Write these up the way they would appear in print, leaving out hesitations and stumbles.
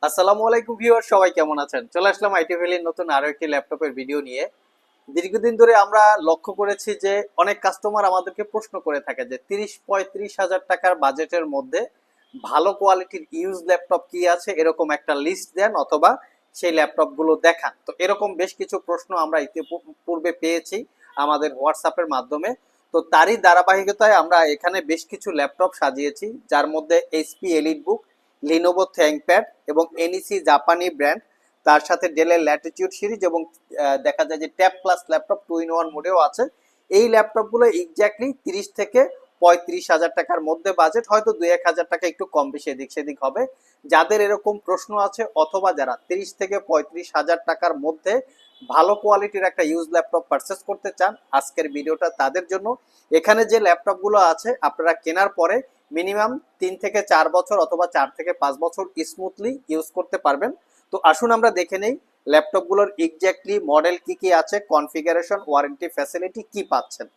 আসসালামু আলাইকুম ভিউয়ার, সবাই কেমন আছেন? চলে আসলাম আইটি ভ্যালির নতুন আরো একটি ল্যাপটপের ভিডিও নিয়ে। দীর্ঘদিন ধরে আমরা লক্ষ্য করেছি যে অনেক কাস্টমার আমাদেরকে প্রশ্ন করে থাকে যে 30-35 হাজার টাকার বাজেটের মধ্যে ভালো কোয়ালিটির ইউজ ল্যাপটপ কি আছে, এরকম একটা লিস্ট দেন অথবা সেই ল্যাপটপগুলো দেখান। তো এরকম বেশ কিছু প্রশ্ন আমরা ইতিপূর্বে পেয়েছি আমাদের হোয়াটসঅ্যাপের মাধ্যমে। তো তারই ধারাবাহিকতায় আমরা এখানে বেশ কিছু ল্যাপটপ সাজিয়েছি, যার মধ্যে এইচপি এলিটবুক, লিনোভো থিংকপ্যাড এবং এনইসি জাপানি ব্র্যান্ড, তার সাথে ডেলের ল্যাটিটিউড সিরিজ এবং দেখা যায় যে ট্যাব প্লাস ল্যাপটপ 2-in-1 মোডেও আছে। এই ল্যাপটপগুলো এক্স্যাক্টলি 30 থেকে 35 হাজার টাকার মধ্যে বাজেট, হয়তো 2-1 হাজার টাকা একটু কম বেশি এদিক সেদিক হবে। যাদের এরকম প্রশ্ন আছে অথবা যারা 30 থেকে 35 হাজার টাকার মধ্যে ভালো কোয়ালিটির একটা ইউজ ল্যাপটপ পারচেস করতে চান, আজকের ভিডিওটা তাদের জন্য। এখানে যে ল্যাপটপগুলো আছে আপনারা কেনার পরে মিনিমাম 3 থেকে 4 বছর অথবা 4 থেকে 5 বছর স্মুথলি ইউজ করতে পারবেন। তো আসুন আমরা দেখে নেই ল্যাপটপগুলোর এক্স্যাক্টলি মডেল কি কি আছে, কনফিগারেশন, ওয়ারেন্টি, ফ্যাসিলিটি কি পাচ্ছেন।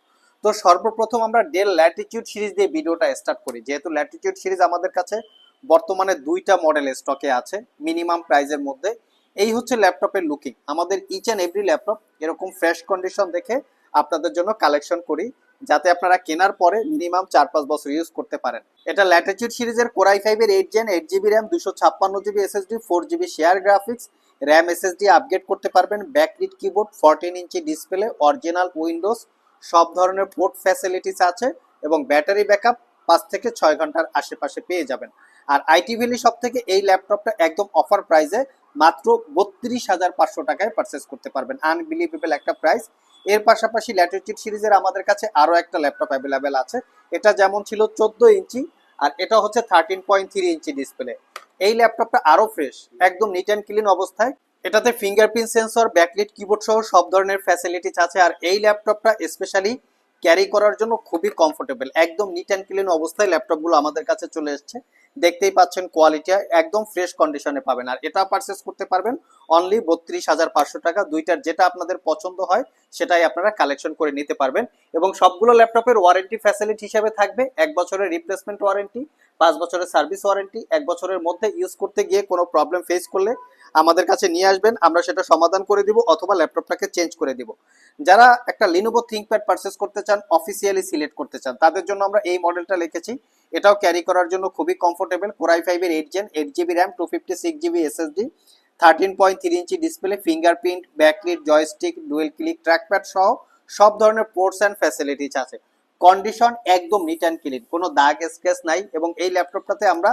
তো সর্বপ্রথম আমরা ডেল ল্যাটিটিউড সিরিজ দিয়ে ভিডিওটা স্টার্ট করি, যেহেতু ল্যাটিটিউড সিরিজ আমাদের কাছে বর্তমানে দুইটা মডেল স্টকে আছে মিনিমাম প্রাইজের মধ্যে। এই হচ্ছে ল্যাপটপের লুকিং। আমাদের ইচ অ্যান্ড এভরি ল্যাপটপ এরকম ফ্রেশ কন্ডিশন দেখে আপনাদের জন্য কালেকশন করি, যাতে আপনারা কেনার পরে মিনিমাম 4-5 বছর ইউজ করতে পারেন। এটা ল্যাটিটিউড সিরিজের কোরাই 5-এর 8 gen 8 GB RAM, 256 GB SSD, 4 GB share graphics, RAM SSD upgrade করতে পারবেন, backlit keyboard, 14 inch display, original Windows, সব ধরনের পোর্ট ফ্যাসিলিটিস আছে এবং ব্যাটারি ব্যাকআপ 5 থেকে 6 ঘন্টার আশেপাশে পেয়ে যাবেন। আর আইটি ভ্যালি সব থেকে এই ল্যাপটপটা একদম অফার প্রাইসে মাত্র 32,500 টাকায় পারচেস করতে পারবেন। আনবিলিভেবল একটা প্রাইস। এর পাশাপাশি ল্যাটিটিউড সিরিজের আমাদের কাছে আরও একটা ল্যাপটপ অ্যাভেলেবেল আছে। এটা যেমন ছিল 14 ইঞ্চি, আর এটা হচ্ছে 13.3 ইঞ্চি ডিসপ্লে। এই ল্যাপটপটা আরও ফ্রেশ, একদম নিট অ্যান্ড ক্লিন অবস্থায়। এটাতে ফিঙ্গারপ্রিন্ট সেন্সর, ব্যাকলিট কিবোর্ড সহ সব ধরনের ফ্যাসিলিটিস আছে। আর এই ল্যাপটপটা স্পেশালি ক্যারি করার জন্য খুবই কমফোর্টেবল, একদম নিট অ্যান্ড ক্লিন অবস্থায় ল্যাপটপগুলো আমাদের কাছে চলে এসছে। দেখতেই পাচ্ছেন কোয়ালিটি একদম ফ্রেশ কন্ডিশনে পাবেন। আর এটা পারচেস করতে পারবেন অনলি 32,500 টাকা। দুইটার যেটা আপনাদের পছন্দ হয় সেটাই আপনারা কালেকশন করে নিতে পারবেন। এবং সবগুলো ল্যাপটপের ওয়ারেন্টি ফ্যাসিলিটি হিসেবে থাকবে 1 বছরের রিপ্লেসমেন্ট ওয়ারেন্টি, 5 বছরের সার্ভিস ওয়ারেন্টি। 1 বছরের মধ্যে ইউজ করতে গিয়ে কোনো প্রবলেম ফেস করলে আমাদের কাছে নিয়ে আসবেন, আমরা সেটা সমাধান করে দিব অথবা ল্যাপটপটাকে চেঞ্জ করে দিব। যারা একটা লিনোভো থিংকপ্যাড পারচেস করতে চান, অফিসিয়ালি সিলেক্ট করতে চান, তাদের জন্য আমরা এই মডেলটা লিখেছি। এটাও ক্যারি করার জন্য খুবই কমফোর্টেবল। কোরাই 5-এর 8 gen 8 GB RAM, 256 GB SSD, 13.3 inch display, fingerprint, backlit, joystick, dual click trackpad সহ সব ধরনের পোর্টস অ্যান্ড ফ্যাসিলিটিস আছে। কন্ডিশন একদম নিট অ্যান্ড ক্লিন, কোনো দাগ স্ক্র্যাচ নাই। এবং এই ল্যাপটপটাতে আমরা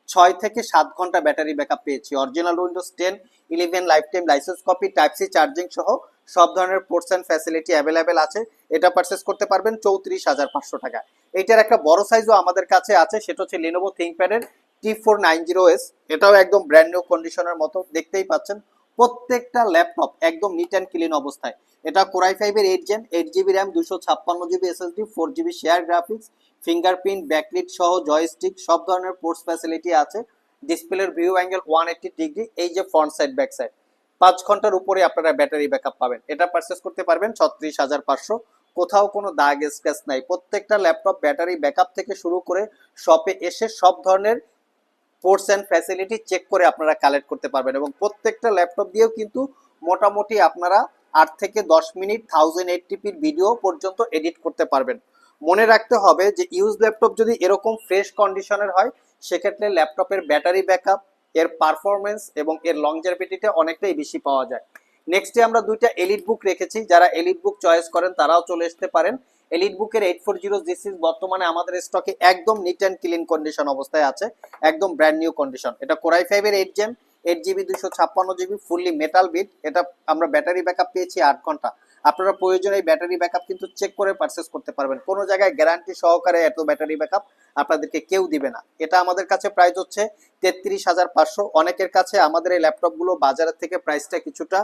6 থেকে 7 ঘন্টা ব্যাটারি ব্যাকআপ পেয়েছি। Original Windows 10-11 life time licence copy, type C charging সহ সব ধরনের পোর্টস অ্যান্ড ফ্যাসিলিটি অ্যাভেলেবেল আছে। এটা পারচেস করতে পারবেন 34,500 টাকা। এইটার একটা বড় সাইজও আমাদের কাছে আছে, সেটা হচ্ছে লিনোভো থিংকপ্যাডের T490S। এটাও একদম ব্র্যান্ড নিউ কন্ডিশনের মতো, দেখতেই পাচ্ছেন প্রত্যেকটা ল্যাপটপ একদম নিট অ্যান্ড ক্লিন অবস্থায়। এটা কোরাই 5-এর 8 gen 8 GB RAM, 256 GB SSD, 4 GB share graphics, fingerprint, backlit সহ জয়স্টিক, সব ধরনের পোর্টস ফ্যাসিলিটি আছে। ডিসপ্লের ভিউ অ্যাঙ্গেল 180 ডিগ্রি, এই যে ফ্রন্ট সাইড ব্যাক সাইড, 5 ঘন্টার উপরে আপনারা ব্যাটারি ব্যাকআপ পাবেন। এটা পারচেস করতে পারবেন 36,500। কোথাও কোনো দাগ স্ক্র্যাচ নাই। প্রত্যেকটা ল্যাপটপ ব্যাটারি ব্যাকআপ থেকে শুরু করে শপে এসে সব ধরনের পোর্টস অ্যান্ড ফ্যাসিলিটি চেক করে আপনারা কালেক্ট করতে পারবেন। এবং প্রত্যেকটা ল্যাপটপ দিয়েও কিন্তু মোটামুটি আপনারা 8 থেকে 10 মিনিট 1080p ভিডিও পর্যন্ত এডিট করতে পারবেন। মনে রাখতে হবে যে ইউজ ল্যাপটপ যদি এরকম ফ্রেশ কন্ডিশনের হয়, সেক্ষেত্রে ল্যাপটপের ব্যাটারি ব্যাকআপ, এর পারফরমেন্স এবং এর লংজারভিটিটা অনেকটাই বেশি পাওয়া যায়। নেক্সটে আমরা দুইটা এলিট বুক রেখেছি, যারা এলিট বুক চয়েস করেন তারাও চলে আসতে পারেন। এলিট বুকের 840 বর্তমানে আমাদের স্টকে একদম নিট অ্যান্ড ক্লিন কন্ডিশন অবস্থায় আছে, একদম ব্র্যান্ড নিউ কন্ডিশন। এটা কোরাই 5-এর 8 gen 8 GB 256 GB fully metal বিট। এটা আমরা ব্যাটারি ব্যাকআপ পেয়েছি 8 ঘন্টা। আপনারা প্রয়োজনে এই ব্যাটারি ব্যাকআপ কিন্তু চেক করে পারচেস করতে পারবেন। কোনো জায়গায় গ্যারান্টি সহকারে এত ব্যাটারি ব্যাকআপ আপনাদেরকে কেউ দিবে না। এটা আমাদের কাছে প্রাইস হচ্ছে 33,500। অনেকের কাছে আমাদের এই ল্যাপটপগুলো বাজারের থেকে প্রাইসটা কিছুটা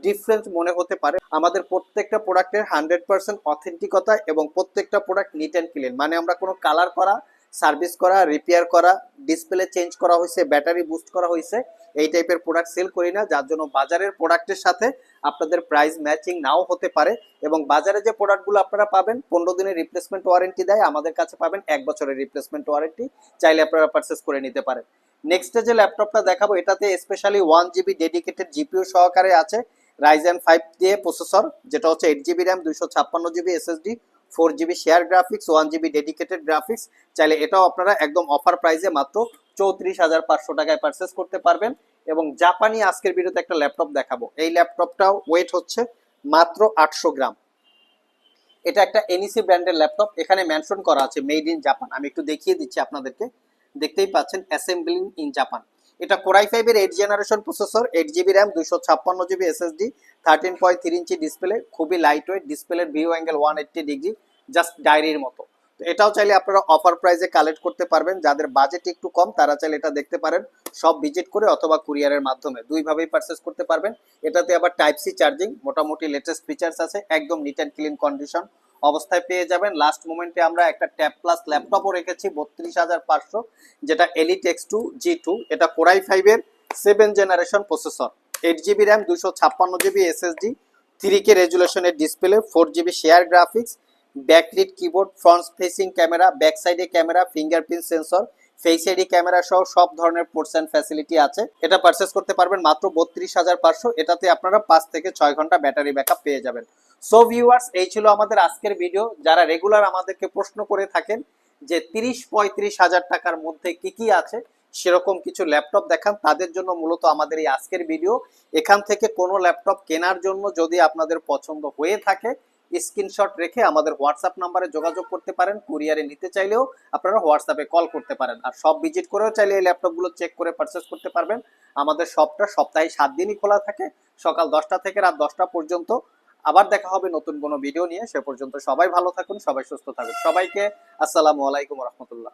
ডিফারেন্স মনে হতে পারে। আমাদের প্রত্যেকটা প্রোডাক্টের 100% অথেন্টিকতা এবং প্রত্যেকটা প্রোডাক্ট নিট অ্যান্ড ক্লিন, মানে আমরা কোনো কালার করা, সার্ভিস করা, রিপেয়ার করা, ডিসপ্লে চেঞ্জ করা হয়েছে, ব্যাটারি বুস্ট করা হয়েছে, এই টাইপের প্রোডাক্ট সেল করি না। যার জন্য বাজারের প্রোডাক্টের সাথে আপনাদের প্রাইস ম্যাচিং নাও হতে পারে। এবং বাজারে যে প্রোডাক্টগুলো আপনারা পাবেন 15 দিনের রিপ্লেসমেন্ট ওয়ারেন্টি দেয়, আমাদের কাছে পাবেন 1 বছরের রিপ্লেসমেন্ট ওয়ারেন্টি। চাইলে আপনারা পারচেস করে নিতে পারেন। নেক্সটে যে ল্যাপটপটা দেখাবো এটাতে স্পেশালি 1 GB ডেডিকেটেড জিপিইউ সহকারে আছে, রাইজেন 5 দিয়ে প্রসেসর, যেটা হচ্ছে 8 GB RAM, 256 GB SSD, 4 GB share graphics, 1 GB dedicated graphics. চাইলে এটাও আপনারা একদম অফার প্রাইসে মাত্র 34,500 টাকায় পারচেস করতে পারবেন। এবং জাপানি আজকের ভিডিওতে একটা ল্যাপটপ দেখাবো, এই ল্যাপটপটাও ওয়েট হচ্ছে মাত্র 800 গ্রাম। এটা একটা এনইসি ব্র্যান্ডের ল্যাপটপ, এখানে মেনশন করা আছে মেড ইন জাপান। আমি একটু দেখিয়ে দিচ্ছি আপনাদেরকে, দেখতেই পাচ্ছেন অ্যাসেম্বলিং ইন জাপান। এটা কোরাই 5 এর 8 generation processor, 8 GB RAM, 256 GB SSD, 13.3 inch display, খুবই লাইট ওয়েট, ডিসপ্লের ভিউ অ্যাঙ্গেল 180 ডিগ্রি, জাস্ট ডায়েরির মতো। তো এটাও চাইলে আপনারা অফার প্রাইসে কালেক্ট করতে পারবেন, যাদের বাজেট একটু কম তারা চাইলে এটা দেখতে পারেন সব ভিজিট করে অথবা কুরিয়ারের মাধ্যমে, দুইভাবেই পারচেস করতে পারবেন। এটাতে আবার টাইপ সি চার্জিং, মোটামুটি লেটেস্ট ফিচার্স আছে, একদম নিট অ্যান্ড ক্লিন কন্ডিশন অবস্থায় পেয়ে যাবেন। লাস্ট মোমেন্টে আমরা একটা ট্যাব প্লাস ল্যাপটপও রেখেছি 32,500, যেটা এলিট X2 G2, এটা কোরাই 5 এর 7 generation processor, 8 GB RAM, 256 GB SSD, 3K রেজুলেশনের display, 4 GB share graphics, backlit keyboard, front facing camera, back সাইডে camera, fingerprint sensor, face ID camera সহ সব ধরনের পোর্টস এন্ড ফ্যাসিলিটি আছে। এটা পারচেস করতে পারবেন মাত্র 32,500। এটাতে আপনারা 5 থেকে 6 ঘন্টা ব্যাটারি ব্যাকআপ পেয়ে যাবেন। সো ভিউয়ার্স, এই ছিল আমাদের আজকের ভিডিও। যারা রেগুলার আমাদেরকে প্রশ্ন করে থাকেন যে 30-35 হাজার টাকার মধ্যে কি কি আছে, সেরকম কিছু ল্যাপটপ দেখান, তাদের জন্য মূলত আমাদের এই আজকের ভিডিও। এখান থেকে কোনো ল্যাপটপ কেনার জন্য যদি আপনাদের পছন্দ হয়ে থাকে, স্ক্রিনশট রেখে আমাদের হোয়াটসঅ্যাপ নাম্বারে যোগাযোগ করতে পারেন। কুরিয়ারে নিতে চাইলেও আপনারা হোয়াটসঅ্যাপে কল করতে পারেন, আর সব ভিজিট করেও চাইলে এই ল্যাপটপগুলো চেক করে পারচেস করতে পারবেন। আমাদের শপটা সপ্তাহে 7 দিনই খোলা থাকে, সকাল 10টা থেকে রাত 10টা পর্যন্ত। আবার দেখা হবে নতুন কোনো ভিডিও নিয়ে, সে পর্যন্ত সবাই ভালো থাকুন, সবাই সুস্থ থাকুন। সবাইকে আসসালামু আলাইকুম রহমতুল্লাহ।